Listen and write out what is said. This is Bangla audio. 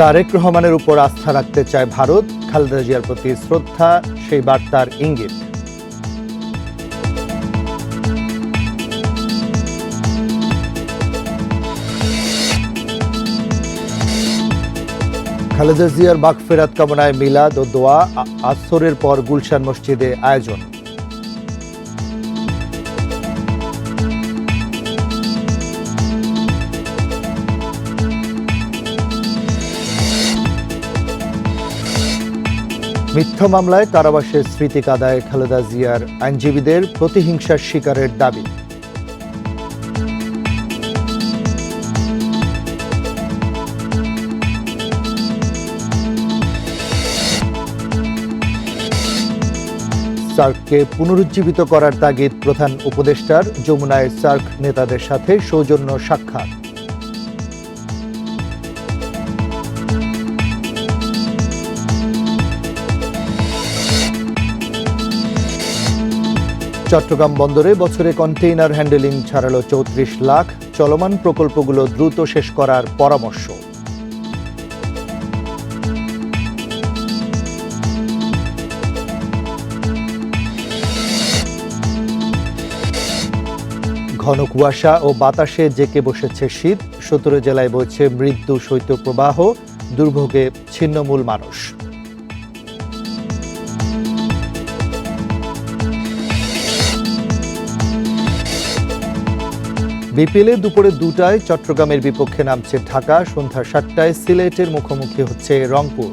তারেক রহমানের উপর আস্থা রাখতে চায় ভারত, খালেদা জিয়ার প্রতি শ্রদ্ধা সেই বার্তার ইঙ্গিত। খালেদা জিয়ার মাগফিরাত কামনায় মিলাদ ও দোয়া, আসরের পর গুলশান মসজিদে আয়োজন। মিথ্যা মামলায় কারাবাসের স্মৃতি কাদায় খালেদা জিয়ার আইনজীবীদের প্রতিহিংসার শিকারের দাবি। সার্ককে পুনরুজ্জীবিত করার তাগিদ প্রধান উপদেষ্টার, যমুনায় সার্ক নেতাদের সাথে সৌজন্য সাক্ষাৎ। চট্টগ্রাম বন্দরে বছরে কন্টেইনার হ্যান্ডেলিং ছাড়ালো ৩৪ লাখ, চলমান প্রকল্পগুলো দ্রুত শেষ করার পরামর্শ। ঘন কুয়াশা ও বাতাসে জেঁকে বসেছে শীত, ১৭ জেলায় বইছে মৃদু শৈত্যপ্রবাহ, দুর্ভোগে ছিন্নমূল মানুষ। বিপিএলে দুপুরে ২টায় চট্টগ্রামের বিপক্ষে নামছে ঢাকা, সন্ধ্যা ৭টায় সিলেটের মুখোমুখি হচ্ছে রংপুর।